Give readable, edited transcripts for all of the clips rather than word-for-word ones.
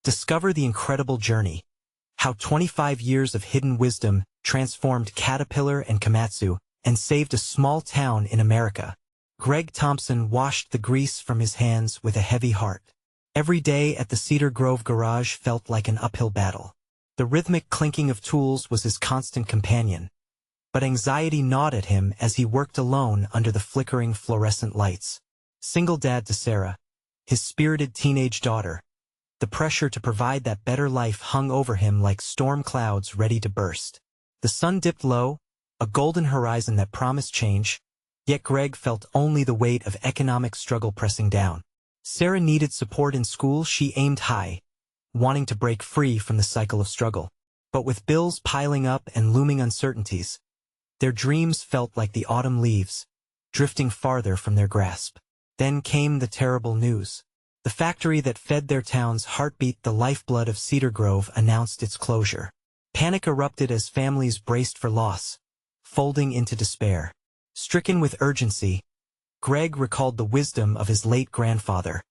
Discover the incredible journey. How 25 years of hidden wisdom transformed Caterpillar and Komatsu and saved a small town in America. Greg Thompson washed the grease from his hands with a heavy heart. Every day at the Cedar Grove garage felt like an uphill battle. The rhythmic clinking of tools was his constant companion. But anxiety gnawed at him as he worked alone under the flickering fluorescent lights. Single dad to Sarah, his spirited teenage daughter. The pressure to provide that better life hung over him like storm clouds ready to burst. The sun dipped low, a golden horizon that promised change, yet Greg felt only the weight of economic struggle pressing down. Sarah needed support in school. She aimed high, wanting to break free from the cycle of struggle. But with bills piling up and looming uncertainties, their dreams felt like the autumn leaves, drifting farther from their grasp. Then came the terrible news. The factory that fed their town's heartbeat, the lifeblood of Cedar Grove, announced its closure. Panic erupted as families braced for loss, folding into despair. Stricken with urgency, Greg recalled the wisdom of his late grandfather,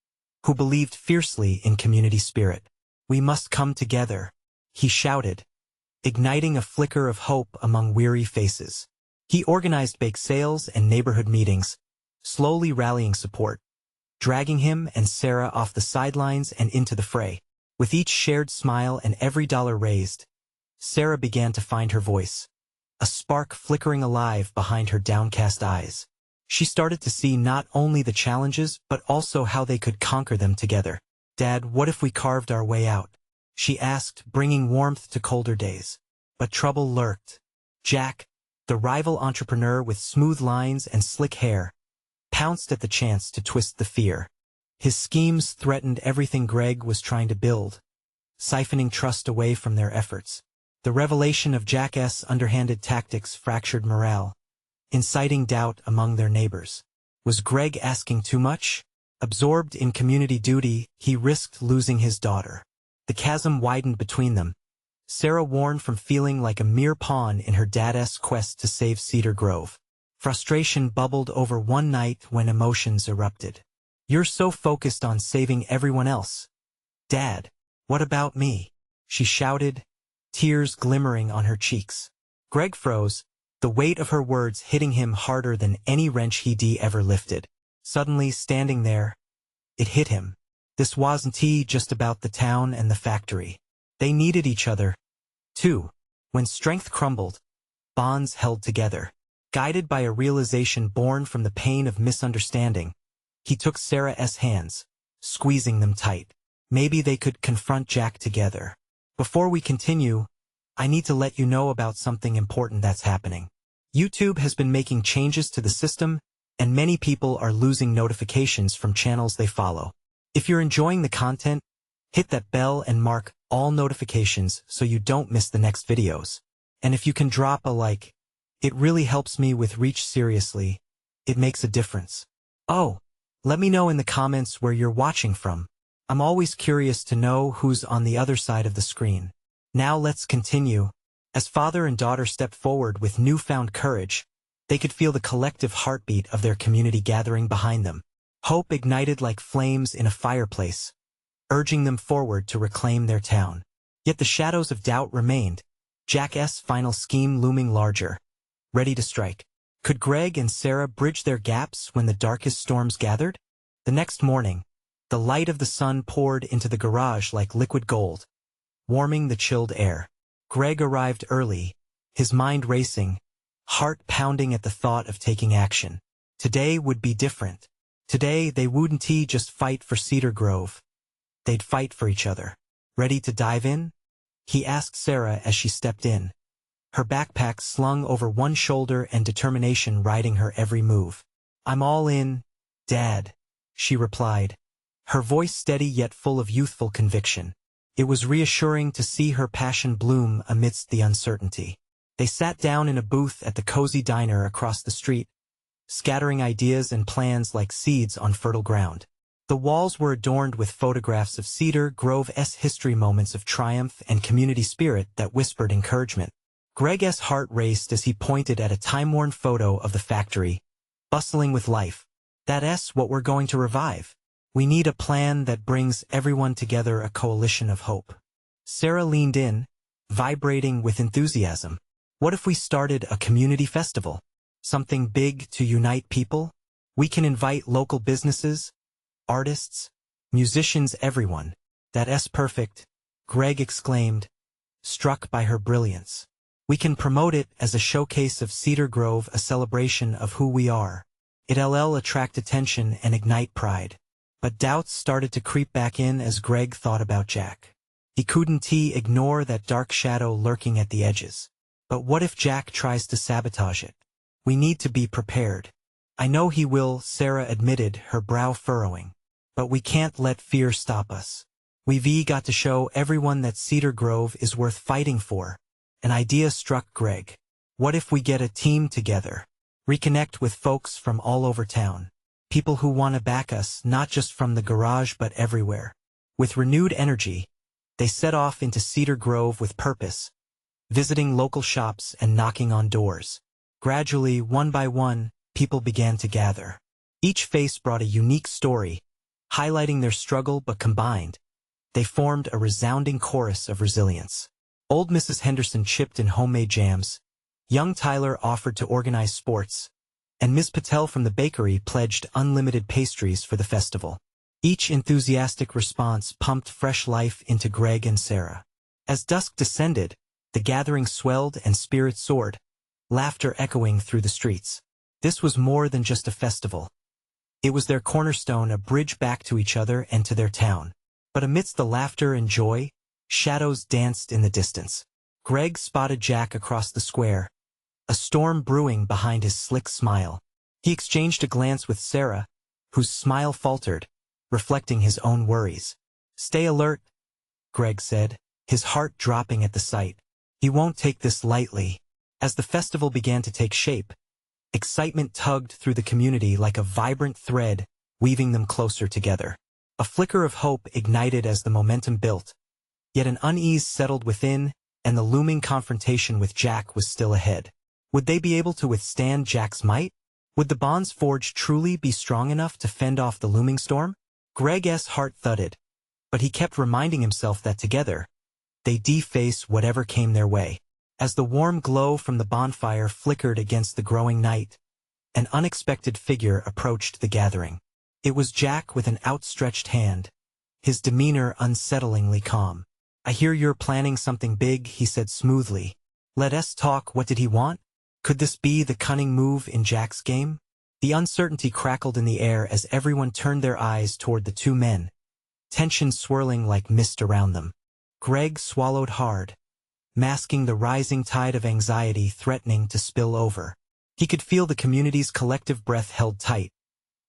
who believed fiercely in community spirit. "We must come together," he shouted, igniting a flicker of hope among weary faces. He organized bake sales and neighborhood meetings, slowly rallying support, dragging him and Sarah off the sidelines and into the fray. With each shared smile and every dollar raised, Sarah began to find her voice, a spark flickering alive behind her downcast eyes. She started to see not only the challenges but also how they could conquer them together. "Dad, what if we carved our way out?" she asked, bringing warmth to colder days. But trouble lurked. Jack, the rival entrepreneur with smooth lines and slick hair, pounced at the chance to twist the fear. His schemes threatened everything Greg was trying to build, siphoning trust away from their efforts. The revelation of Jack's underhanded tactics fractured morale, inciting doubt among their neighbors. Was Greg asking too much? Absorbed in community duty, he risked losing his daughter. The chasm widened between them, Sarah worn from feeling like a mere pawn in her dad's quest to save Cedar Grove. Frustration bubbled over one night when emotions erupted. "You're so focused on saving everyone else. Dad, what about me?" she shouted, tears glimmering on her cheeks. Greg froze, the weight of her words hitting him harder than any wrench he'd ever lifted. Suddenly, standing there, it hit him. This wasn't just about the town and the factory. They needed each other, too. When strength crumbled, bonds held together. Guided by a realization born from the pain of misunderstanding, he took Sarah's hands, squeezing them tight. Maybe they could confront Jack together. "Before we continue, I need to let you know about something important that's happening. YouTube has been making changes to the system, and many people are losing notifications from channels they follow. If you're enjoying the content, hit that bell and mark all notifications so you don't miss the next videos. And if you can drop a like, it really helps me with reach. Seriously, it makes a difference. Oh, let me know in the comments where you're watching from. I'm always curious to know who's on the other side of the screen. Now let's continue. As father and daughter stepped forward with newfound courage, they could feel the collective heartbeat of their community gathering behind them. Hope ignited like flames in a fireplace, urging them forward to reclaim their town. Yet the shadows of doubt remained, Jack's final scheme looming larger, ready to strike. Could Greg and Sarah bridge their gaps when the darkest storms gathered? The next morning, the light of the sun poured into the garage like liquid gold, warming the chilled air. Greg arrived early, his mind racing, heart pounding at the thought of taking action. Today would be different. Today they wouldn't just fight for Cedar Grove. They'd fight for each other. "Ready to dive in?" he asked Sarah as she stepped in, her backpack slung over one shoulder and determination riding her every move. "I'm all in, Dad," she replied, her voice steady yet full of youthful conviction. It was reassuring to see her passion bloom amidst the uncertainty. They sat down in a booth at the cozy diner across the street, scattering ideas and plans like seeds on fertile ground. The walls were adorned with photographs of Cedar Grove's history, moments of triumph and community spirit that whispered encouragement. Greg's heart raced as he pointed at a time-worn photo of the factory, bustling with life. "That's what we're going to revive. We need a plan that brings everyone together, a coalition of hope. Sarah leaned in, vibrating with enthusiasm. What if we started a community festival? Something big to unite people? We can invite local businesses, artists, musicians, everyone. That's perfect, Greg exclaimed, struck by her brilliance. We can promote it as a showcase of Cedar Grove, a celebration of who we are. It'll attract attention and ignite pride. But doubts started to creep back in as Greg thought about Jack. He couldn't ignore that dark shadow lurking at the edges. But what if Jack tries to sabotage it? We need to be prepared. I know he will, Sarah admitted, her brow furrowing. But we can't let fear stop us. We've got to show everyone that Cedar Grove is worth fighting for. An idea struck Greg. What if we get a team together? Reconnect with folks from all over town. People who want to back us, not just from the garage but everywhere. With renewed energy, they set off into Cedar Grove with purpose, visiting local shops and knocking on doors. Gradually, one by one, people began to gather. Each face brought a unique story, highlighting their struggle, but combined, they formed a resounding chorus of resilience. Old Mrs. Henderson chipped in homemade jams, young Tyler offered to organize sports, and Ms. Patel from the bakery pledged unlimited pastries for the festival. Each enthusiastic response pumped fresh life into Greg and Sarah. As dusk descended, the gathering swelled and spirits soared, laughter echoing through the streets. This was more than just a festival. It was their cornerstone, a bridge back to each other and to their town. But amidst the laughter and joy, shadows danced in the distance. Greg spotted Jack across the square, a storm brewing behind his slick smile. He exchanged a glance with Sarah, whose smile faltered, reflecting his own worries. Stay alert, Greg said, his heart dropping at the sight. He won't take this lightly. As the festival began to take shape, excitement tugged through the community like a vibrant thread, weaving them closer together. A flicker of hope ignited as the momentum built. Yet an unease settled within, and the looming confrontation with Jack was still ahead. Would they be able to withstand Jack's might? Would the bonds forged truly be strong enough to fend off the looming storm? Greg's heart thudded, but he kept reminding himself that together, they'd face whatever came their way. As the warm glow from the bonfire flickered against the growing night, an unexpected figure approached the gathering. It was Jack with an outstretched hand, his demeanor unsettlingly calm. I hear you're planning something big, he said smoothly. Let us talk. What did he want? Could this be the cunning move in Jack's game? The uncertainty crackled in the air as everyone turned their eyes toward the two men, tension swirling like mist around them. Greg swallowed hard, masking the rising tide of anxiety threatening to spill over. He could feel the community's collective breath held tight,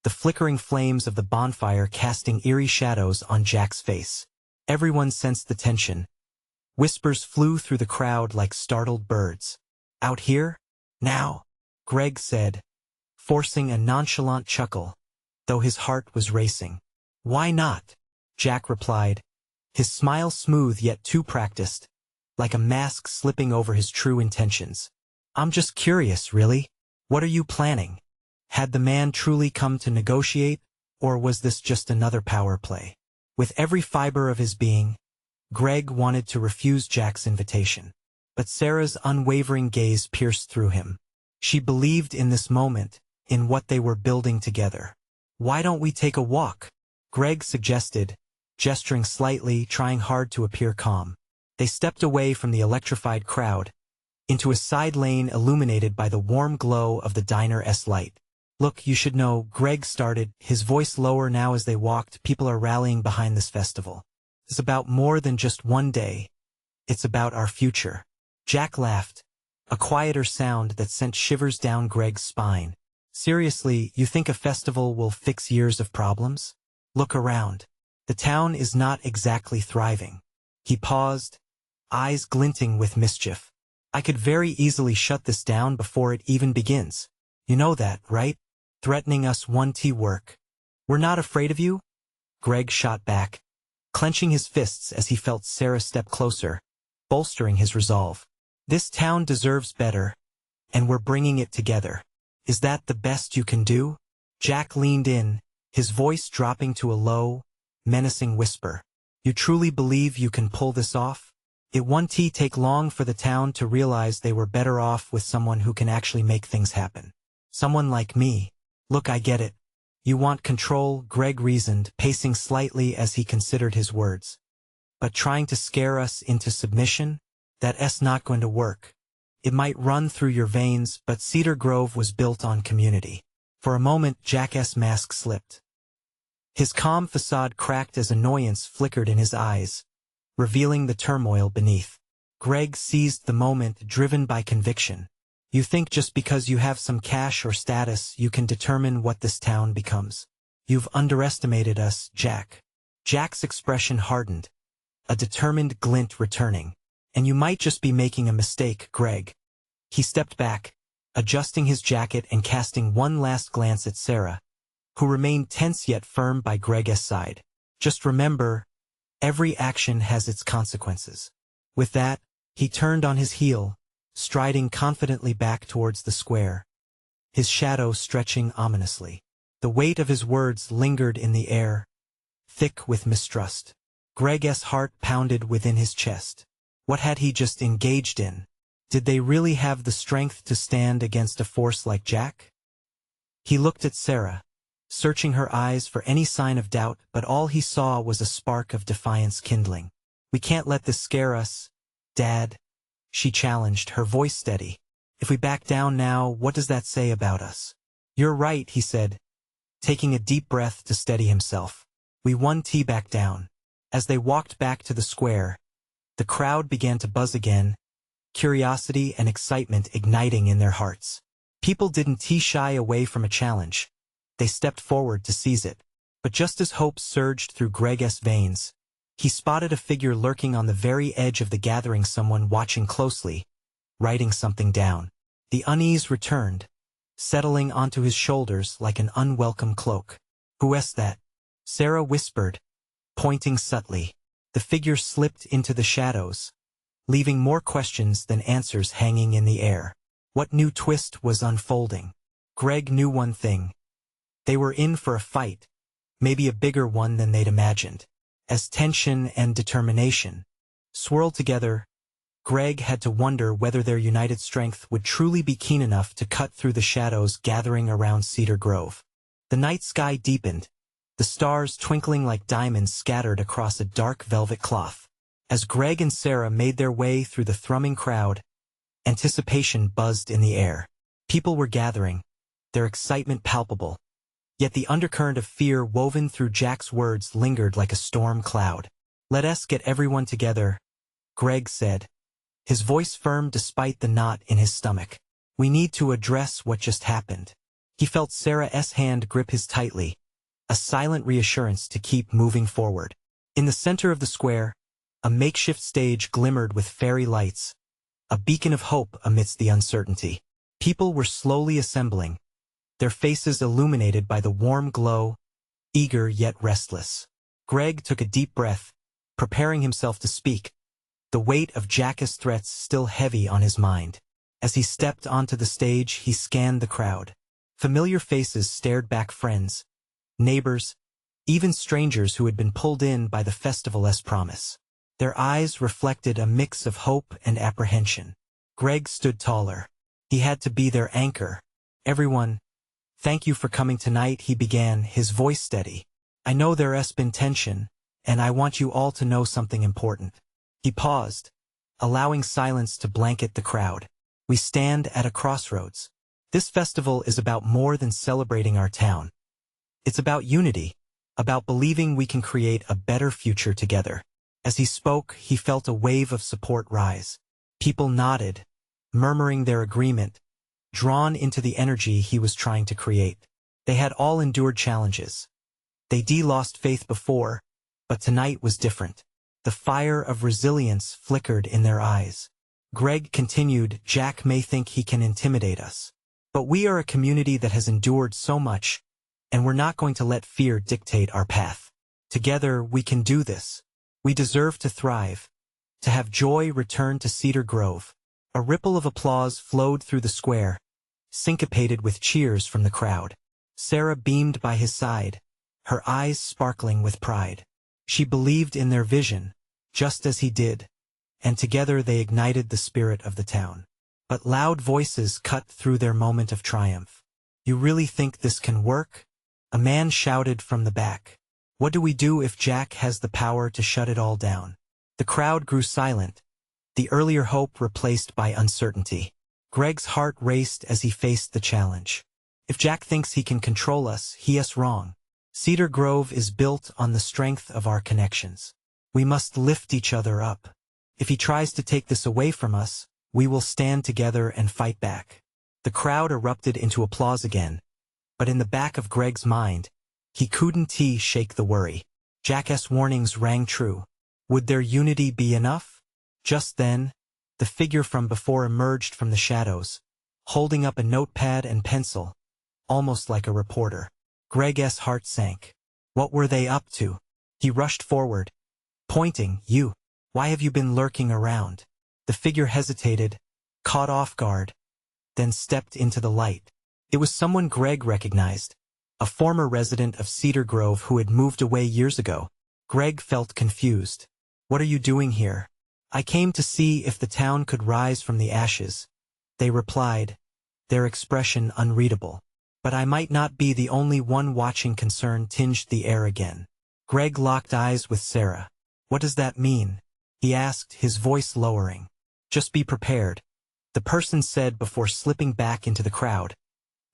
the flickering flames of the bonfire casting eerie shadows on Jack's face. Everyone sensed the tension. Whispers flew through the crowd like startled birds. Out here? Now, Greg said, forcing a nonchalant chuckle, though his heart was racing. Why not? Jack replied, his smile smooth yet too practiced, like a mask slipping over his true intentions. I'm just curious, really. What are you planning? Had the man truly come to negotiate, or was this just another power play? With every fiber of his being, Greg wanted to refuse Jack's invitation. But Sarah's unwavering gaze pierced through him. She believed in this moment, in what they were building together. Why don't we take a walk? Greg suggested, gesturing slightly, trying hard to appear calm. They stepped away from the electrified crowd, into a side lane illuminated by the warm glow of the diner's light. Look, you should know, Greg started, his voice lower now as they walked. People are rallying behind this festival. It's about more than just one day. It's about our future. Jack laughed, a quieter sound that sent shivers down Greg's spine. Seriously, you think a festival will fix years of problems? Look around. The town is not exactly thriving. He paused, eyes glinting with mischief. I could very easily shut this down before it even begins. You know that, right? Threatening us one-tea work. We're not afraid of you? Greg shot back, clenching his fists as he felt Sarah step closer, bolstering his resolve. This town deserves better, and we're bringing it together. Is that the best you can do? Jack leaned in, his voice dropping to a low, menacing whisper. You truly believe you can pull this off? It won't take long for the town to realize they were better off with someone who can actually make things happen. Someone like me. Look, I get it. You want control, Greg reasoned, pacing slightly as he considered his words. But trying to scare us into submission? That's not going to work. It might run through your veins, but Cedar Grove was built on community. For a moment, Jack's mask slipped. His calm facade cracked as annoyance flickered in his eyes, revealing the turmoil beneath. Greg seized the moment, driven by conviction. You think just because you have some cash or status you can determine what this town becomes. You've underestimated us, Jack. Jack's expression hardened, a determined glint returning. And you might just be making a mistake, Greg. He stepped back, adjusting his jacket and casting one last glance at Sarah, who remained tense yet firm by Greg's side. Just remember, every action has its consequences. With that, he turned on his heel, striding confidently back towards the square, his shadow stretching ominously. The weight of his words lingered in the air, thick with mistrust. Greg's heart pounded within his chest. What had he just engaged in? Did they really have the strength to stand against a force like Jack? He looked at Sarah, searching her eyes for any sign of doubt, but all he saw was a spark of defiance kindling. We can't let this scare us, Dad, she challenged, her voice steady. If we back down now, what does that say about us? You're right, he said, taking a deep breath to steady himself. We won back down. As they walked back to the square, the crowd began to buzz again, curiosity and excitement igniting in their hearts. People didn't shy away from a challenge. They stepped forward to seize it. But just as hope surged through Greg's veins, he spotted a figure lurking on the very edge of the gathering, someone watching closely, writing something down. The unease returned, settling onto his shoulders like an unwelcome cloak. Who's that? Sarah whispered, pointing subtly. The figure slipped into the shadows, leaving more questions than answers hanging in the air. What new twist was unfolding? Greg knew one thing. They were in for a fight, maybe a bigger one than they'd imagined. As tension and determination swirled together, Greg had to wonder whether their united strength would truly be keen enough to cut through the shadows gathering around Cedar Grove. The night sky deepened, the stars twinkling like diamonds scattered across a dark velvet cloth. As Greg and Sarah made their way through the thrumming crowd, anticipation buzzed in the air. People were gathering, their excitement palpable. Yet the undercurrent of fear woven through Jack's words lingered like a storm cloud. Let us get everyone together, Greg said, his voice firm despite the knot in his stomach. We need to address what just happened. He felt Sarah's hand grip his tightly, a silent reassurance to keep moving forward. In the center of the square, a makeshift stage glimmered with fairy lights, a beacon of hope amidst the uncertainty. People were slowly assembling, their faces illuminated by the warm glow, eager yet restless. Greg took a deep breath, preparing himself to speak, the weight of Jack's threats still heavy on his mind. As he stepped onto the stage, he scanned the crowd. Familiar faces stared back, friends, neighbors, even strangers who had been pulled in by the festival's promise. Their eyes reflected a mix of hope and apprehension. Greg stood taller. He had to be their anchor. Everyone, thank you for coming tonight, he began, his voice steady. I know there's been tension, and I want you all to know something important. He paused, allowing silence to blanket the crowd. We stand at a crossroads. This festival is about more than celebrating our town. It's about unity, about believing we can create a better future together. As he spoke, he felt a wave of support rise. People nodded, murmuring their agreement, drawn into the energy he was trying to create. They had all endured challenges. They lost faith before, but tonight was different. The fire of resilience flickered in their eyes. Greg continued, Jack may think he can intimidate us, but we are a community that has endured so much, and we're not going to let fear dictate our path. Together we can do this. We deserve to thrive, to have joy return to Cedar Grove. A ripple of applause flowed through the square, syncopated with cheers from the crowd. Sarah beamed by his side, her eyes sparkling with pride. She believed in their vision, just as he did, and together they ignited the spirit of the town. But loud voices cut through their moment of triumph. "You really think this can work?" A man shouted from the back. "What do we do if Jack has the power to shut it all down?" The crowd grew silent, the earlier hope replaced by uncertainty. Greg's heart raced as he faced the challenge. If Jack thinks he can control us, he is wrong. Cedar Grove is built on the strength of our connections. We must lift each other up. If he tries to take this away from us, we will stand together and fight back. The crowd erupted into applause again, but in the back of Greg's mind, he couldn't shake the worry. Jack's warnings rang true. Would their unity be enough? Just then, the figure from before emerged from the shadows, holding up a notepad and pencil, almost like a reporter. Greg's heart sank. What were they up to? He rushed forward, pointing. "You. Why have you been lurking around?" The figure hesitated, caught off guard, then stepped into the light. It was someone Greg recognized, a former resident of Cedar Grove who had moved away years ago. Greg felt confused. "What are you doing here?" "I came to see if the town could rise from the ashes," they replied, their expression unreadable. "But I might not be the only one watching." Concern tinged the air again. Greg locked eyes with Sarah. "What does that mean?" he asked, his voice lowering. "Just be prepared," the person said before slipping back into the crowd,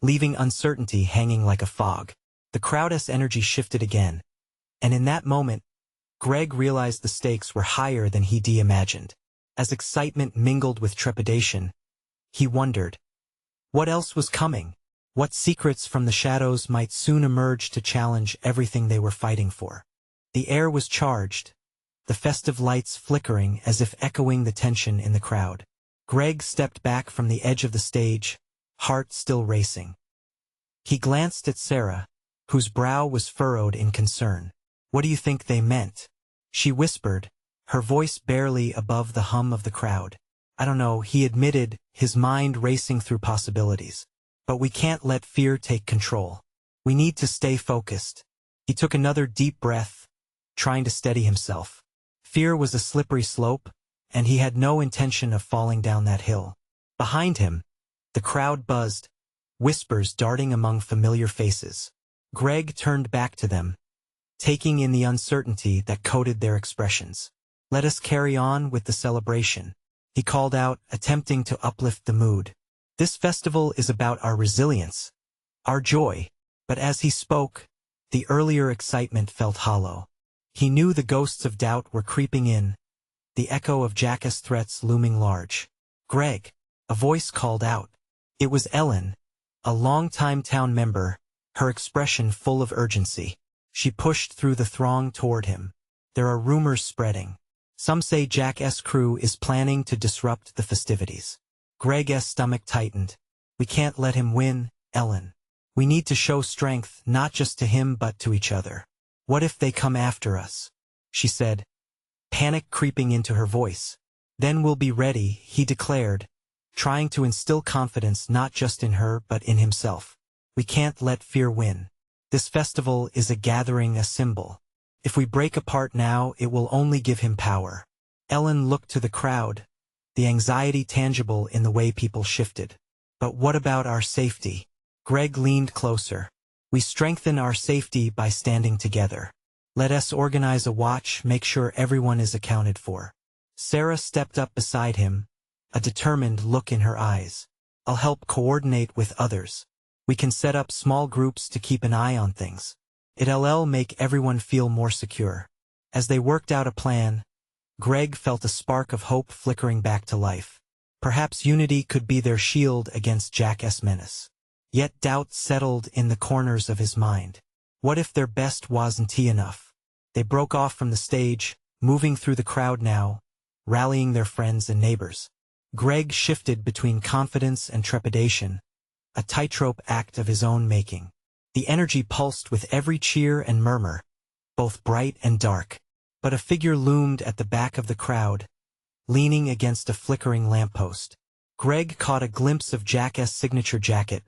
leaving uncertainty hanging like a fog. The crowd's energy shifted again, and in that moment, Greg realized the stakes were higher than he'd imagined. As excitement mingled with trepidation, he wondered, what else was coming? What secrets from the shadows might soon emerge to challenge everything they were fighting for? The air was charged, the festive lights flickering as if echoing the tension in the crowd. Greg stepped back from the edge of the stage, heart still racing. He glanced at Sarah, whose brow was furrowed in concern. "What do you think they meant?" she whispered, her voice barely above the hum of the crowd. "I don't know," he admitted, his mind racing through possibilities. "But we can't let fear take control. We need to stay focused." He took another deep breath, trying to steady himself. Fear was a slippery slope, and he had no intention of falling down that hill. Behind him, the crowd buzzed, whispers darting among familiar faces. Greg turned back to them, taking in the uncertainty that coated their expressions. "Let us carry on with the celebration," he called out, attempting to uplift the mood. "This festival is about our resilience, our joy." But as he spoke, the earlier excitement felt hollow. He knew the ghosts of doubt were creeping in, the echo of Jack's threats looming large. "Greg," a voice called out. It was Ellen, a longtime town member, her expression full of urgency. She pushed through the throng toward him. "There are rumors spreading. Some say Jack's crew is planning to disrupt the festivities." Greg's stomach tightened. "We can't let him win, Ellen. We need to show strength not just to him but to each other." "What if they come after us?" she said, panic creeping into her voice. "Then we'll be ready," he declared, trying to instill confidence not just in her but in himself. "We can't let fear win. This festival is a gathering, a symbol. If we break apart now, it will only give him power." Ellen looked to the crowd, the anxiety tangible in the way people shifted. "But what about our safety?" Greg leaned closer. "We strengthen our safety by standing together. Let us organize a watch, make sure everyone is accounted for." Sarah stepped up beside him, a determined look in her eyes. "I'll help coordinate with others. We can set up small groups to keep an eye on things. It'll make everyone feel more secure." As they worked out a plan, Greg felt a spark of hope flickering back to life. Perhaps unity could be their shield against Jack's menace. Yet doubt settled in the corners of his mind. What if their best wasn't enough? They broke off from the stage, moving through the crowd now, rallying their friends and neighbors. Greg shifted between confidence and trepidation, a tightrope act of his own making. The energy pulsed with every cheer and murmur, both bright and dark. But a figure loomed at the back of the crowd, leaning against a flickering lamppost. Greg caught a glimpse of Jack's signature jacket,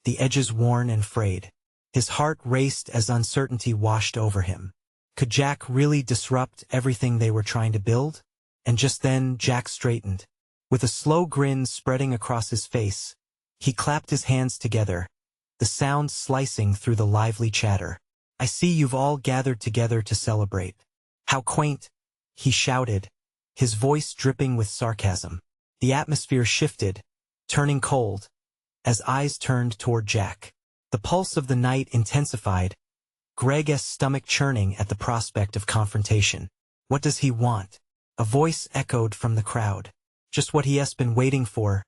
the edges worn and frayed. His heart raced as uncertainty washed over him. Could Jack really disrupt everything they were trying to build? And just then, Jack straightened. With a slow grin spreading across his face, he clapped his hands together, the sound slicing through the lively chatter. "I see you've all gathered together to celebrate. How quaint," he shouted, his voice dripping with sarcasm. The atmosphere shifted, turning cold, as eyes turned toward Jack. The pulse of the night intensified, Greg's stomach churning at the prospect of confrontation. "What does he want?" A voice echoed from the crowd. "Just what he has been waiting for,"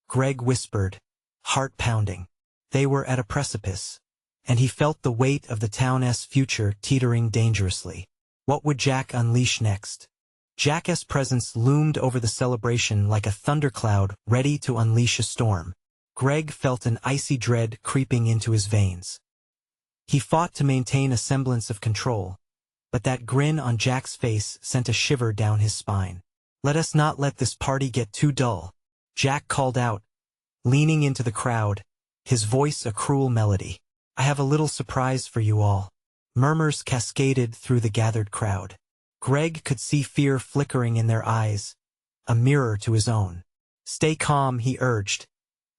Greg whispered, heart pounding. They were at a precipice, and he felt the weight of the town's future teetering dangerously. What would Jack unleash next? Jack's presence loomed over the celebration like a thundercloud ready to unleash a storm. Greg felt an icy dread creeping into his veins. He fought to maintain a semblance of control, but that grin on Jack's face sent a shiver down his spine. "Let us not let this party get too dull," Jack called out, leaning into the crowd, his voice a cruel melody. "I have a little surprise for you all." Murmurs cascaded through the gathered crowd. Greg could see fear flickering in their eyes, a mirror to his own. "Stay calm," he urged,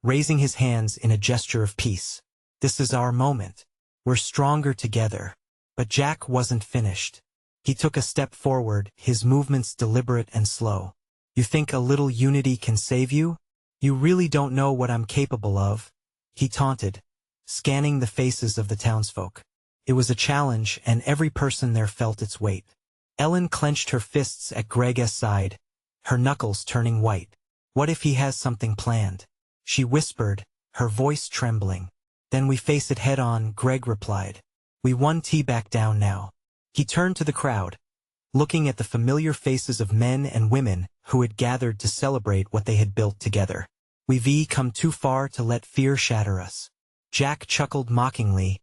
raising his hands in a gesture of peace. "This is our moment. We're stronger together." But Jack wasn't finished. He took a step forward, his movements deliberate and slow. "You think a little unity can save you? You really don't know what I'm capable of," he taunted, scanning the faces of the townsfolk. It was a challenge, and every person there felt its weight. Ellen clenched her fists at Greg's side, her knuckles turning white. "What if he has something planned?" she whispered, her voice trembling. "Then we face it head on," Greg replied. "We won T back down now." He turned to the crowd, looking at the familiar faces of men and women who had gathered to celebrate what they had built together. "We've come too far to let fear shatter us." Jack chuckled mockingly,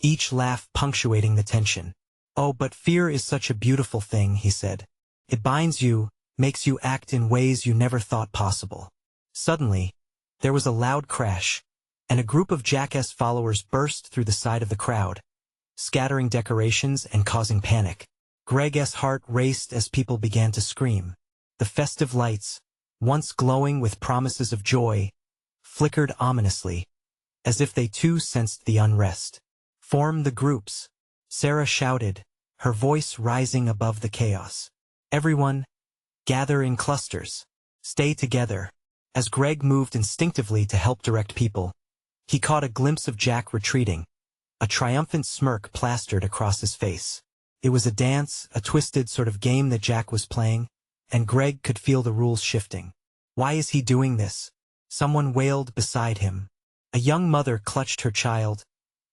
each laugh punctuating the tension. "Oh, but fear is such a beautiful thing," he said. "It binds you, makes you act in ways you never thought possible." Suddenly, there was a loud crash, and a group of Jack's followers burst through the side of the crowd, scattering decorations and causing panic. Greg's heart raced as people began to scream. The festive lights, once glowing with promises of joy, flickered ominously, as if they too sensed the unrest. "Form the groups," Sarah shouted, her voice rising above the chaos. "Everyone, gather in clusters. Stay together." As Greg moved instinctively to help direct people, he caught a glimpse of Jack retreating, a triumphant smirk plastered across his face. It was a dance, a twisted sort of game that Jack was playing, and Greg could feel the rules shifting. "Why is he doing this?" someone wailed beside him. A young mother clutched her child,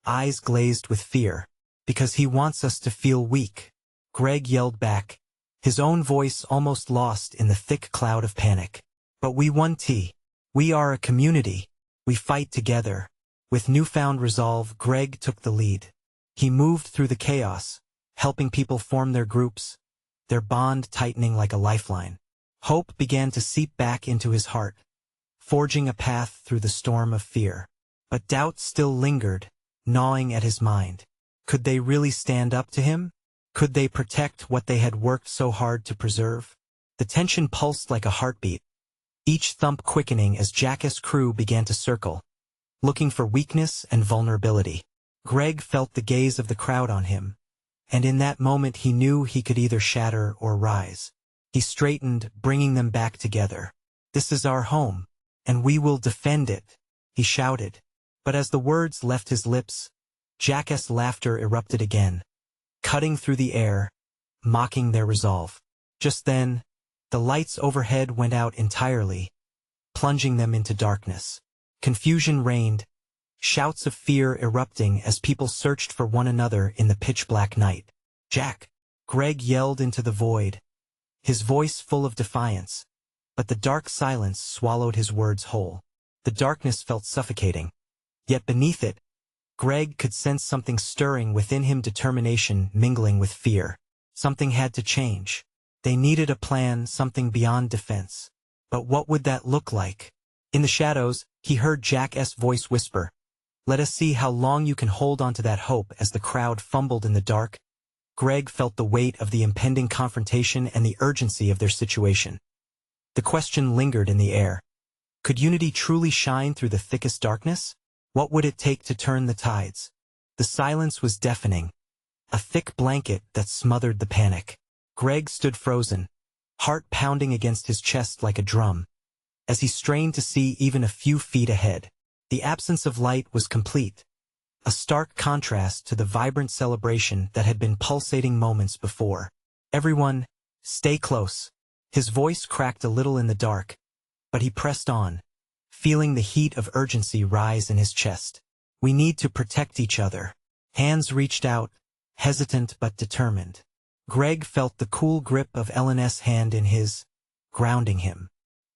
eyes glazed with fear. "Because he wants us to feel weak," Greg yelled back, his own voice almost lost in the thick cloud of panic. "But we won T. We are a community. We fight together." With newfound resolve, Greg took the lead. He moved through the chaos, helping people form their groups, their bond tightening like a lifeline. Hope began to seep back into his heart, forging a path through the storm of fear. But doubt still lingered, gnawing at his mind. Could they really stand up to him? Could they protect what they had worked so hard to preserve? The tension pulsed like a heartbeat, each thump quickening as Jack's crew began to circle, looking for weakness and vulnerability. Greg felt the gaze of the crowd on him, and in that moment he knew he could either shatter or rise. He straightened, bringing them back together. "This is our home, and we will defend it," he shouted. But as the words left his lips, Jack's laughter erupted again, cutting through the air, mocking their resolve. Just then, the lights overhead went out entirely, plunging them into darkness. Confusion reigned, shouts of fear erupting as people searched for one another in the pitch-black night. "Jack!" Greg yelled into the void, his voice full of defiance, but the dark silence swallowed his words whole. The darkness felt suffocating, yet beneath it, Greg could sense something stirring within him, determination mingling with fear. Something had to change. They needed a plan, something beyond defense. But what would that look like? In the shadows, he heard Jack's voice whisper, Let us see how long you can hold on to that hope. As the crowd fumbled in the dark, Greg felt the weight of the impending confrontation and the urgency of their situation. The question lingered in the air. Could unity truly shine through the thickest darkness? What would it take to turn the tides? The silence was deafening, a thick blanket that smothered the panic. Greg stood frozen, heart pounding against his chest like a drum, as he strained to see even a few feet ahead. The absence of light was complete, a stark contrast to the vibrant celebration that had been pulsating moments before. Everyone, stay close. His voice cracked a little in the dark, but he pressed on, feeling the heat of urgency rise in his chest. We need to protect each other. Hands reached out, hesitant but determined. Greg felt the cool grip of Elena's hand in his, grounding him.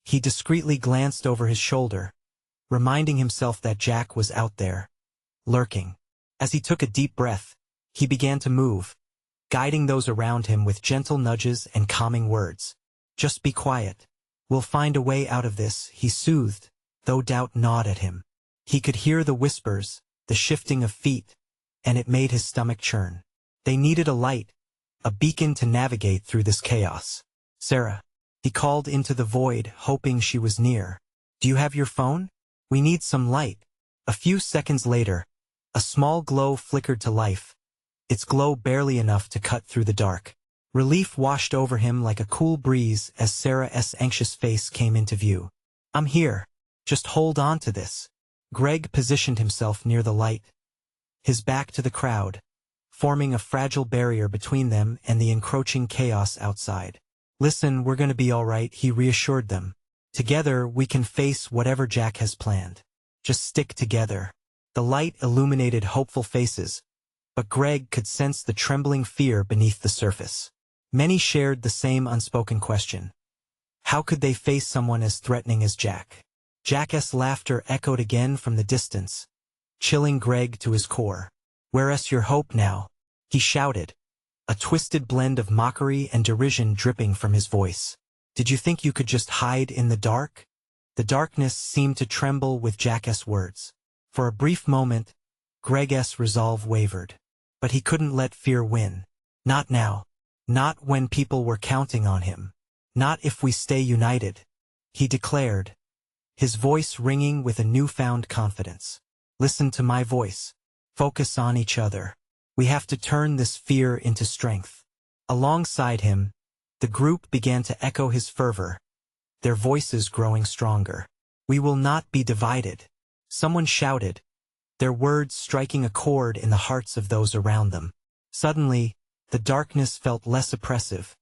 He discreetly glanced over his shoulder, reminding himself that Jack was out there, lurking. As he took a deep breath, he began to move, guiding those around him with gentle nudges and calming words. Just be quiet. We'll find a way out of this, he soothed, though doubt gnawed at him. He could hear the whispers, the shifting of feet, and it made his stomach churn. They needed a light, a beacon to navigate through this chaos. Sarah, he called into the void, hoping she was near. Do you have your phone? We need some light. A few seconds later, a small glow flickered to life, its glow barely enough to cut through the dark. Relief washed over him like a cool breeze as Sarah's anxious face came into view. I'm here. Just hold on to this. Greg positioned himself near the light, his back to the crowd, forming a fragile barrier between them and the encroaching chaos outside. Listen, we're gonna be all right, he reassured them. Together, we can face whatever Jack has planned. Just stick together. The light illuminated hopeful faces, but Greg could sense the trembling fear beneath the surface. Many shared the same unspoken question. How could they face someone as threatening as Jack? Jack's laughter echoed again from the distance, chilling Greg to his core. Where's your hope now? He shouted, a twisted blend of mockery and derision dripping from his voice. Did you think you could just hide in the dark? The darkness seemed to tremble with Jack's words. For a brief moment, Greg's resolve wavered. But he couldn't let fear win. Not now. Not when people were counting on him. Not if we stay united, he declared, his voice ringing with a newfound confidence. Listen to my voice. Focus on each other. We have to turn this fear into strength. Alongside him, the group began to echo his fervor, their voices growing stronger. We will not be divided. Someone shouted, their words striking a chord in the hearts of those around them. Suddenly, the darkness felt less oppressive,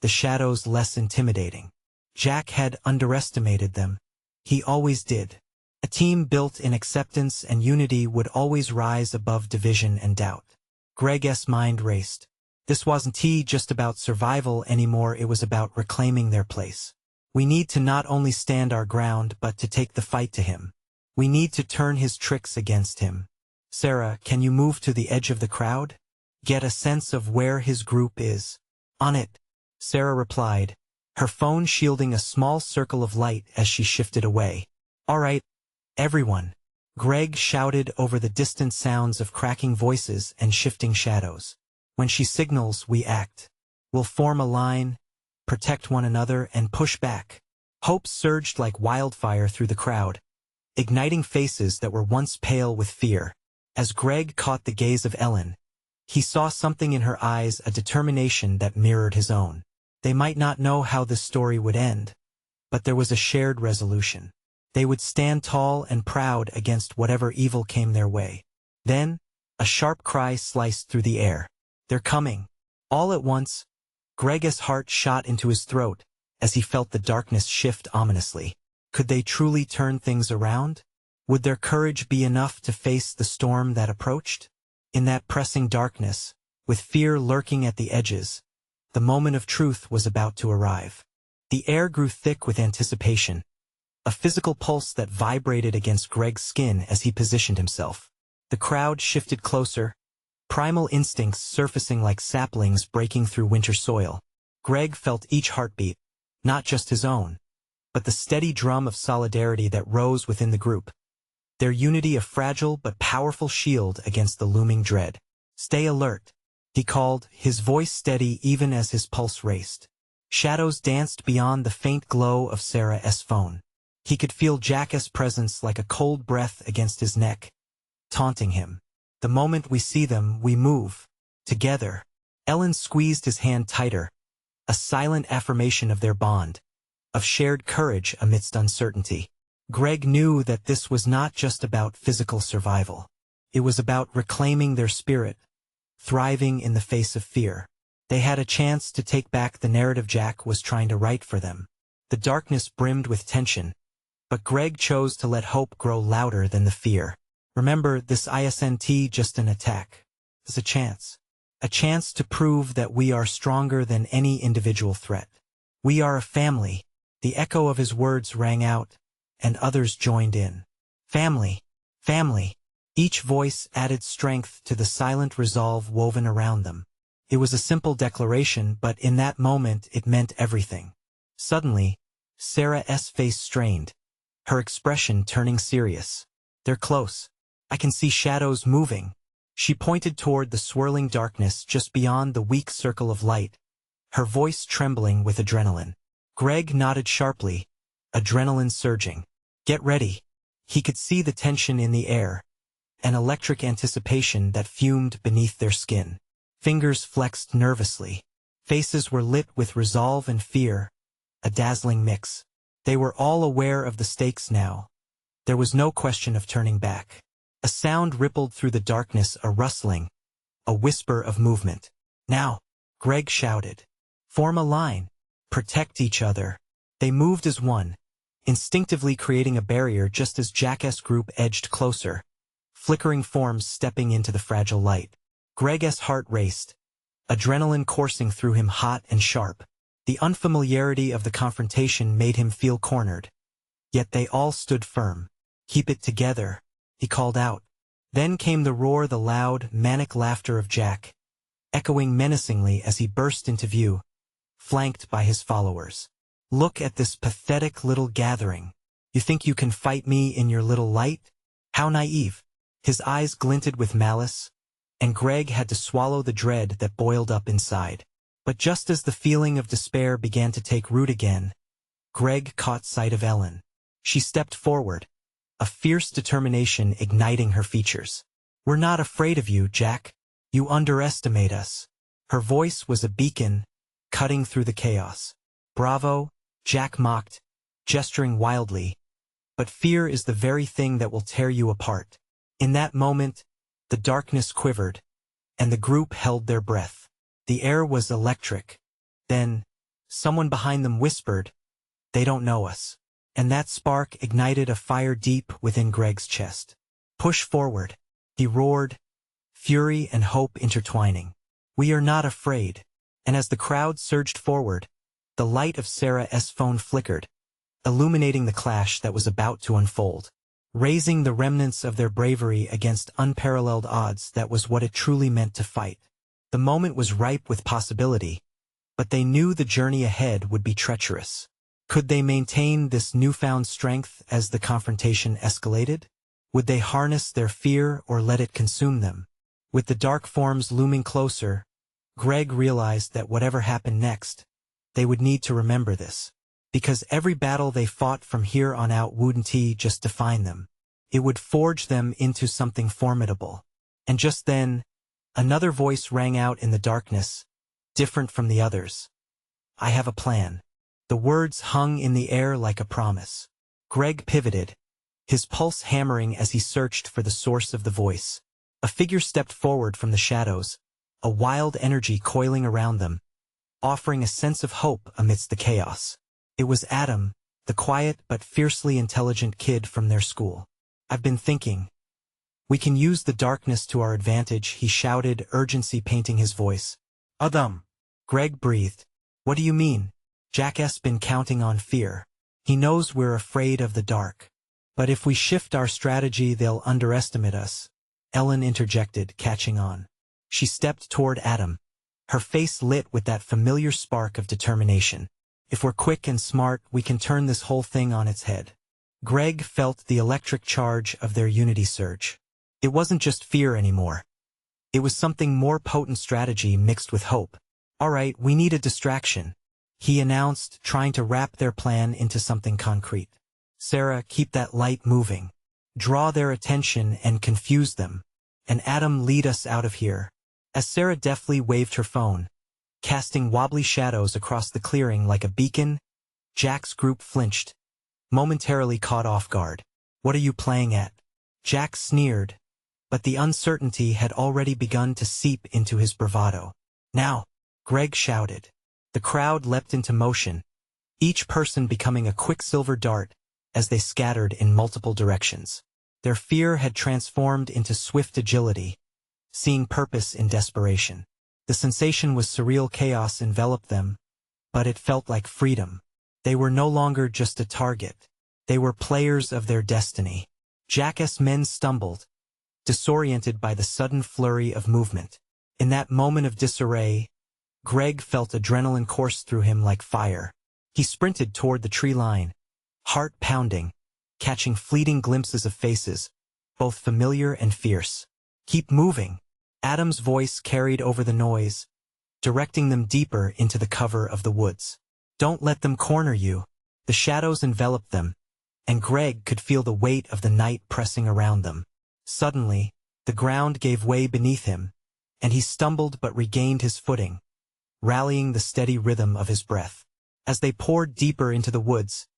the shadows less intimidating. Jack had underestimated them. He always did. A team built in acceptance and unity would always rise above division and doubt. Greg's mind raced. This wasn't just about survival anymore, it was about reclaiming their place. We need to not only stand our ground but to take the fight to him. We need to turn his tricks against him. Sarah, can you move to the edge of the crowd? Get a sense of where his group is. On it, Sarah replied, her phone shielding a small circle of light as she shifted away. All right, everyone. Greg shouted over the distant sounds of cracking voices and shifting shadows. When she signals, we act. We'll form a line, protect one another, and push back. Hope surged like wildfire through the crowd, igniting faces that were once pale with fear. As Greg caught the gaze of Ellen, he saw something in her eyes, a determination that mirrored his own. They might not know how this story would end, but there was a shared resolution. They would stand tall and proud against whatever evil came their way. Then, a sharp cry sliced through the air. They're coming. All at once, Greg's heart shot into his throat as he felt the darkness shift ominously. Could they truly turn things around? Would their courage be enough to face the storm that approached? In that pressing darkness, with fear lurking at the edges, the moment of truth was about to arrive. The air grew thick with anticipation, a physical pulse that vibrated against Greg's skin as he positioned himself. The crowd shifted closer, primal instincts surfacing like saplings breaking through winter soil. Greg felt each heartbeat, not just his own, but the steady drum of solidarity that rose within the group. their unity a fragile but powerful shield against the looming dread. "Stay alert," he called, his voice steady even as his pulse raced. Shadows danced beyond the faint glow of Sarah's phone. He could feel Jack's presence like a cold breath against his neck, taunting him. "The moment we see them, we move. Together." Ellen squeezed his hand tighter, a silent affirmation of their bond, of shared courage amidst uncertainty. Greg knew that this was not just about physical survival. It was about reclaiming their spirit, thriving in the face of fear. They had a chance to take back the narrative Jack was trying to write for them. The darkness brimmed with tension, but Greg chose to let hope grow louder than the fear. "Remember, this isn't just an attack. It's a chance. A chance to prove that we are stronger than any individual threat. We are a family." The echo of his words rang out, and others joined in. "Family. Family." Each voice added strength to the silent resolve woven around them. It was a simple declaration, but in that moment it meant everything. Suddenly, Sarah's face strained, her expression turning serious. "They're close. I can see shadows moving." She pointed toward the swirling darkness just beyond the weak circle of light, her voice trembling with adrenaline. Greg nodded sharply, adrenaline surging. "Get ready." He could see the tension in the air, an electric anticipation that fumed beneath their skin. Fingers flexed nervously. Faces were lit with resolve and fear, a dazzling mix. They were all aware of the stakes now. There was no question of turning back. A sound rippled through the darkness, a rustling, a whisper of movement. "Now," Greg shouted. "Form a line. Protect each other." They moved as one, instinctively creating a barrier just as Jack's group edged closer, flickering forms stepping into the fragile light. Greg's heart raced, adrenaline coursing through him hot and sharp. The unfamiliarity of the confrontation made him feel cornered. Yet they all stood firm. "Keep it together," he called out. Then came the roar, the loud, manic laughter of Jack, echoing menacingly as he burst into view, flanked by his followers. "Look at this pathetic little gathering. You think you can fight me in your little light? How naive." His eyes glinted with malice, and Greg had to swallow the dread that boiled up inside. But just as the feeling of despair began to take root again, Greg caught sight of Ellen. She stepped forward, a fierce determination igniting her features. "We're not afraid of you, Jack. You underestimate us." Her voice was a beacon, cutting through the chaos. "Bravo," Jack mocked, gesturing wildly. "But fear is the very thing that will tear you apart." In that moment, the darkness quivered, and the group held their breath. The air was electric. Then, someone behind them whispered, "They don't know us." And that spark ignited a fire deep within Greg's chest. "Push forward," he roared, fury and hope intertwining. "We are not afraid." And as the crowd surged forward, the light of Sarah's phone flickered, illuminating the clash that was about to unfold. Raising the remnants of their bravery against unparalleled odds, that was what it truly meant to fight. The moment was ripe with possibility, but they knew the journey ahead would be treacherous. Could they maintain this newfound strength as the confrontation escalated? Would they harness their fear or let it consume them? With the dark forms looming closer, Greg realized that whatever happened next, they would need to remember this. Because every battle they fought from here on out wouldn't just define them. It would forge them into something formidable. And just then, another voice rang out in the darkness, different from the others. "I have a plan." The words hung in the air like a promise. Greg pivoted, his pulse hammering as he searched for the source of the voice. A figure stepped forward from the shadows, a wild energy coiling around them, offering a sense of hope amidst the chaos. It was Adam, the quiet but fiercely intelligent kid from their school. "I've been thinking. We can use the darkness to our advantage," he shouted, urgency painting his voice. "Adam." Greg breathed. "What do you mean?" "Jack's been counting on fear. He knows we're afraid of the dark. But if we shift our strategy, they'll underestimate us." Ellen interjected, catching on. She stepped toward Adam, her face lit with that familiar spark of determination. "If we're quick and smart, we can turn this whole thing on its head." Greg felt the electric charge of their unity surge. It wasn't just fear anymore. It was something more potent, strategy mixed with hope. "All right, we need a distraction," he announced, trying to wrap their plan into something concrete. "Sarah, keep that light moving. Draw their attention and confuse them. And Adam, lead us out of here." As Sarah deftly waved her phone, casting wobbly shadows across the clearing like a beacon, Jack's group flinched, momentarily caught off guard. "What are you playing at?" Jack sneered, but the uncertainty had already begun to seep into his bravado. "Now!" Greg shouted. The crowd leapt into motion, each person becoming a quicksilver dart as they scattered in multiple directions. Their fear had transformed into swift agility, seeing purpose in desperation. The sensation was surreal. Chaos enveloped them, but it felt like freedom. They were no longer just a target. They were players of their destiny. Jack's men stumbled, disoriented by the sudden flurry of movement. In that moment of disarray, Greg felt adrenaline course through him like fire. He sprinted toward the tree line, heart pounding, catching fleeting glimpses of faces, both familiar and fierce. "Keep moving," Adam's voice carried over the noise, directing them deeper into the cover of the woods. "Don't let them corner you." The shadows enveloped them, and Greg could feel the weight of the night pressing around them. Suddenly, the ground gave way beneath him, and he stumbled but regained his footing, rallying the steady rhythm of his breath. As they poured deeper into the woods,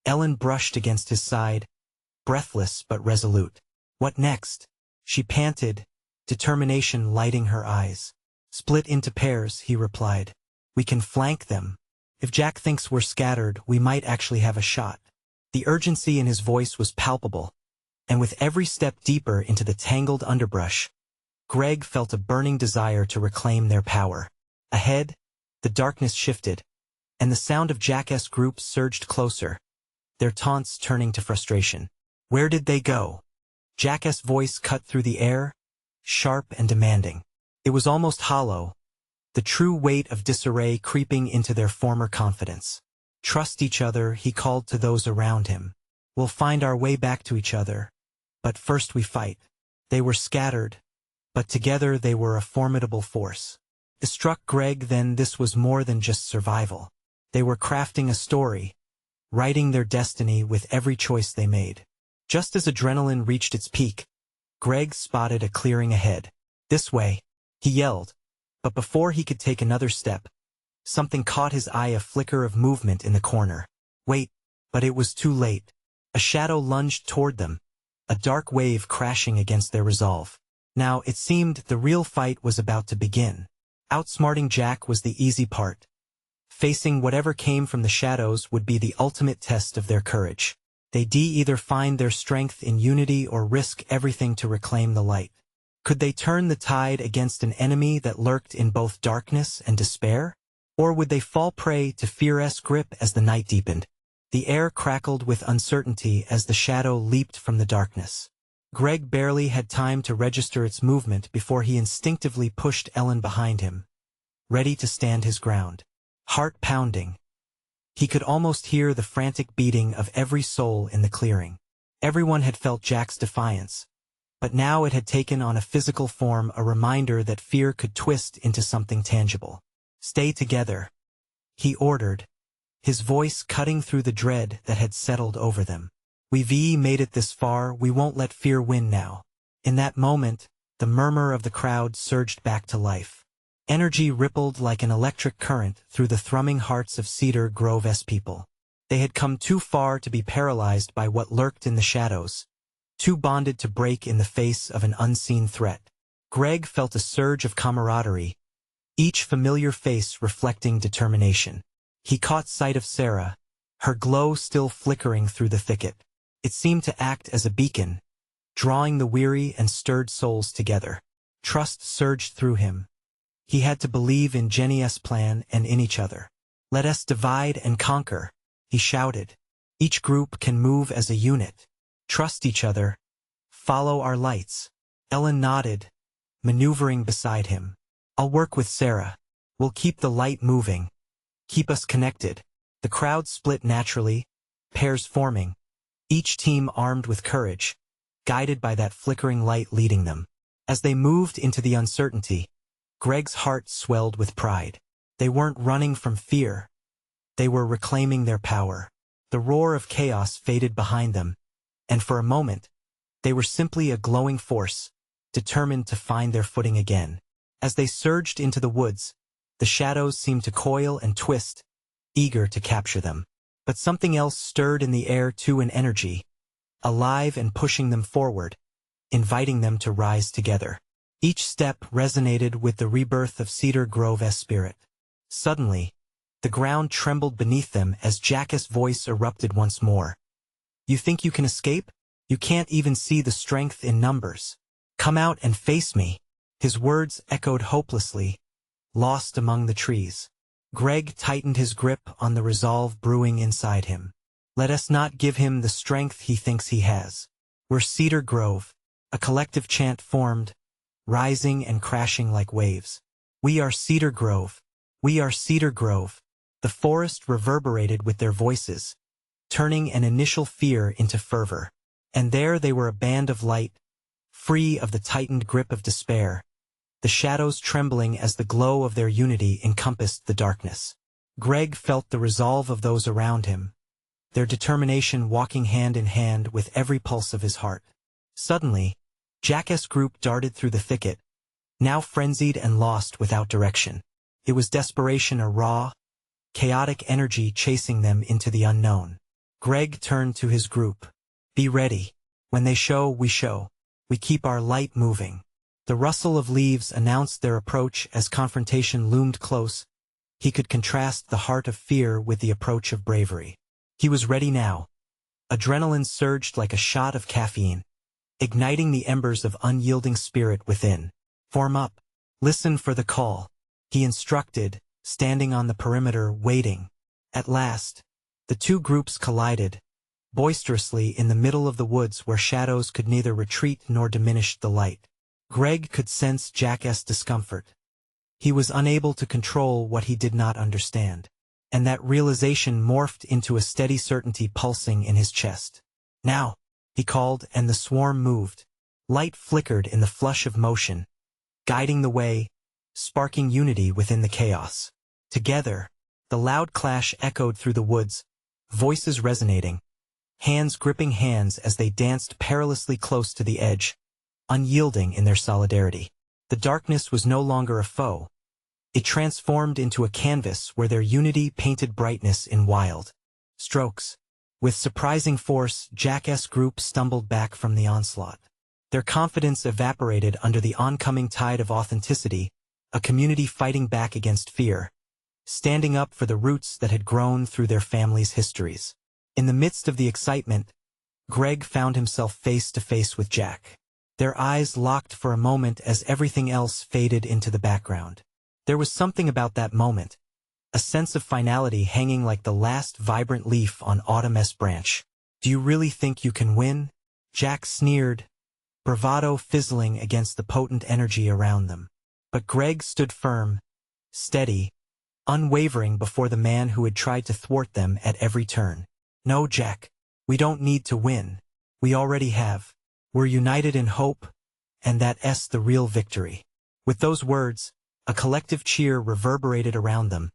Ellen brushed against his side, breathless but resolute. "What next?" she panted, determination lighting her eyes. "Split into pairs," he replied. "We can flank them. If Jack thinks we're scattered, we might actually have a shot." The urgency in his voice was palpable, and with every step deeper into the tangled underbrush, Greg felt a burning desire to reclaim their power. Ahead, the darkness shifted, and the sound of Jack's group surged closer, their taunts turning to frustration. "Where did they go?" Jack's voice cut through the air, sharp and demanding. It was almost hollow, the true weight of disarray creeping into their former confidence. "Trust each other," he called to those around him. "We'll find our way back to each other. But first we fight." They were scattered, but together they were a formidable force. It struck Greg then this was more than just survival. They were crafting a story, writing their destiny with every choice they made. Just as adrenaline reached its peak, Greg spotted a clearing ahead. "This way," he yelled, but before he could take another step, something caught his eye, a flicker of movement in the corner. "Wait," but it was too late. A shadow lunged toward them, a dark wave crashing against their resolve. Now, it seemed the real fight was about to begin. Outsmarting Jack was the easy part. Facing whatever came from the shadows would be the ultimate test of their courage. They'd either find their strength in unity or risk everything to reclaim the light. Could they turn the tide against an enemy that lurked in both darkness and despair? Or would they fall prey to fear's grip as the night deepened? The air crackled with uncertainty as the shadow leaped from the darkness. Greg barely had time to register its movement before he instinctively pushed Ellen behind him, ready to stand his ground. Heart pounding. He could almost hear the frantic beating of every soul in the clearing. Everyone had felt Jack's defiance, but now it had taken on a physical form, a reminder that fear could twist into something tangible. "Stay together," he ordered, his voice cutting through the dread that had settled over them. "We've made it this far, we won't let fear win now." In that moment, the murmur of the crowd surged back to life. Energy rippled like an electric current through the thrumming hearts of Cedar Grove's people. They had come too far to be paralyzed by what lurked in the shadows, too bonded to break in the face of an unseen threat. Greg felt a surge of camaraderie, each familiar face reflecting determination. He caught sight of Sarah, her glow still flickering through the thicket. It seemed to act as a beacon, drawing the weary and stirred souls together. Trust surged through him. He had to believe in Jenny's plan and in each other. "Let us divide and conquer," he shouted. "Each group can move as a unit. Trust each other. Follow our lights." Ellen nodded, maneuvering beside him. "I'll work with Sarah. We'll keep the light moving. Keep us connected." The crowd split naturally, pairs forming, each team armed with courage, guided by that flickering light leading them. As they moved into the uncertainty, Greg's heart swelled with pride. They weren't running from fear. They were reclaiming their power. The roar of chaos faded behind them, and for a moment, they were simply a glowing force, determined to find their footing again. As they surged into the woods, the shadows seemed to coil and twist, eager to capture them. But something else stirred in the air too, an energy, alive and pushing them forward, inviting them to rise together. Each step resonated with the rebirth of Cedar Grove's spirit. Suddenly, the ground trembled beneath them as Jack's voice erupted once more. "You think you can escape? You can't even see the strength in numbers. Come out and face me." His words echoed hopelessly, lost among the trees. Greg tightened his grip on the resolve brewing inside him. "Let us not give him the strength he thinks he has. We're Cedar Grove." A collective chant formed, rising and crashing like waves. "We are Cedar Grove. We are Cedar Grove." The forest reverberated with their voices, turning an initial fear into fervor. And there they were, a band of light, free of the tightened grip of despair, the shadows trembling as the glow of their unity encompassed the darkness. Greg felt the resolve of those around him, their determination walking hand in hand with every pulse of his heart. Suddenly, Jack's group darted through the thicket, now frenzied and lost without direction. It was desperation, a raw, chaotic energy chasing them into the unknown. Greg turned to his group. "Be ready. When they show, we show. We keep our light moving." The rustle of leaves announced their approach as confrontation loomed close. He could contrast the heart of fear with the approach of bravery. He was ready now. Adrenaline surged like a shot of caffeine, igniting the embers of unyielding spirit within. "Form up. Listen for the call," he instructed, standing on the perimeter waiting. At last, the two groups collided, boisterously in the middle of the woods where shadows could neither retreat nor diminish the light. Greg could sense Jack's discomfort. He was unable to control what he did not understand, and that realization morphed into a steady certainty pulsing in his chest. "Now," he called, and the swarm moved. Light flickered in the flush of motion, guiding the way, sparking unity within the chaos. Together, the loud clash echoed through the woods, voices resonating, hands gripping hands as they danced perilously close to the edge, unyielding in their solidarity. The darkness was no longer a foe. It transformed into a canvas where their unity painted brightness in wild strokes. With surprising force, Jack's group stumbled back from the onslaught. Their confidence evaporated under the oncoming tide of authenticity, a community fighting back against fear, standing up for the roots that had grown through their families' histories. In the midst of the excitement, Greg found himself face to face with Jack. Their eyes locked for a moment as everything else faded into the background. There was something about that moment, a sense of finality hanging like the last vibrant leaf on autumn's branch. "Do you really think you can win?" Jack sneered, bravado fizzling against the potent energy around them. But Greg stood firm, steady, unwavering before the man who had tried to thwart them at every turn. "No, Jack, we don't need to win. We already have. We're united in hope, and that's the real victory." With those words, a collective cheer reverberated around them,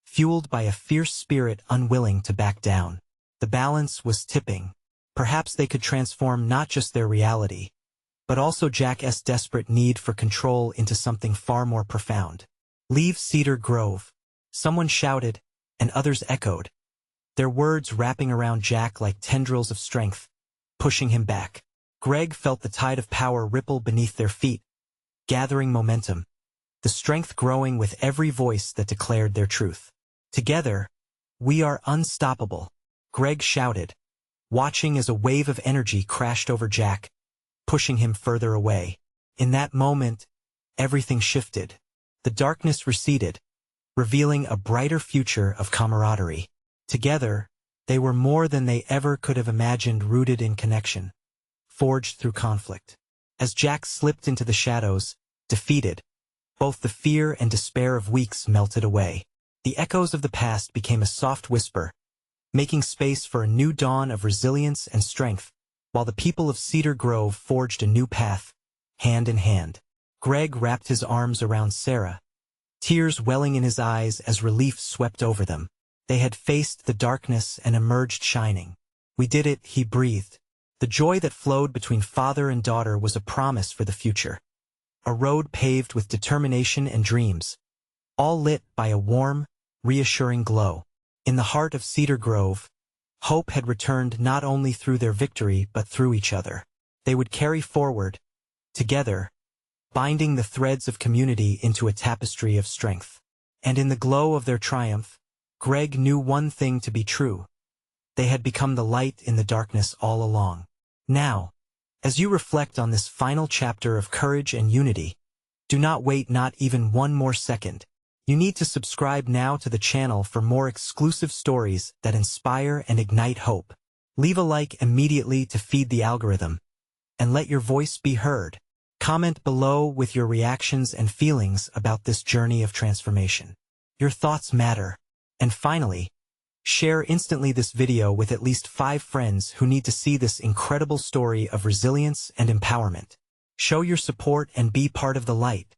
fueled by a fierce spirit unwilling to back down. The balance was tipping. Perhaps they could transform not just their reality, but also Jack's desperate need for control into something far more profound. "Leave Cedar Grove," someone shouted, and others echoed, their words wrapping around Jack like tendrils of strength, pushing him back. Greg felt the tide of power ripple beneath their feet, gathering momentum, the strength growing with every voice that declared their truth. "Together, we are unstoppable," Greg shouted, watching as a wave of energy crashed over Jack, pushing him further away. In that moment, everything shifted. The darkness receded, revealing a brighter future of camaraderie. Together, they were more than they ever could have imagined, rooted in connection, forged through conflict. As Jack slipped into the shadows, defeated, both the fear and despair of weeks melted away. The echoes of the past became a soft whisper, making space for a new dawn of resilience and strength, while the people of Cedar Grove forged a new path, hand in hand. Greg wrapped his arms around Sarah, tears welling in his eyes as relief swept over them. They had faced the darkness and emerged shining. "We did it," he breathed. The joy that flowed between father and daughter was a promise for the future. A road paved with determination and dreams, all lit by a warm, reassuring glow. In the heart of Cedar Grove, hope had returned not only through their victory but through each other. They would carry forward, together, binding the threads of community into a tapestry of strength. And in the glow of their triumph, Greg knew one thing to be true. They had become the light in the darkness all along. Now, as you reflect on this final chapter of courage and unity, do not wait not even one more second. You need to subscribe now to the channel for more exclusive stories that inspire and ignite hope. Leave a like immediately to feed the algorithm, and let your voice be heard. Comment below with your reactions and feelings about this journey of transformation. Your thoughts matter. And finally, share instantly this video with at least 5 friends who need to see this incredible story of resilience and empowerment. Show your support and be part of the light.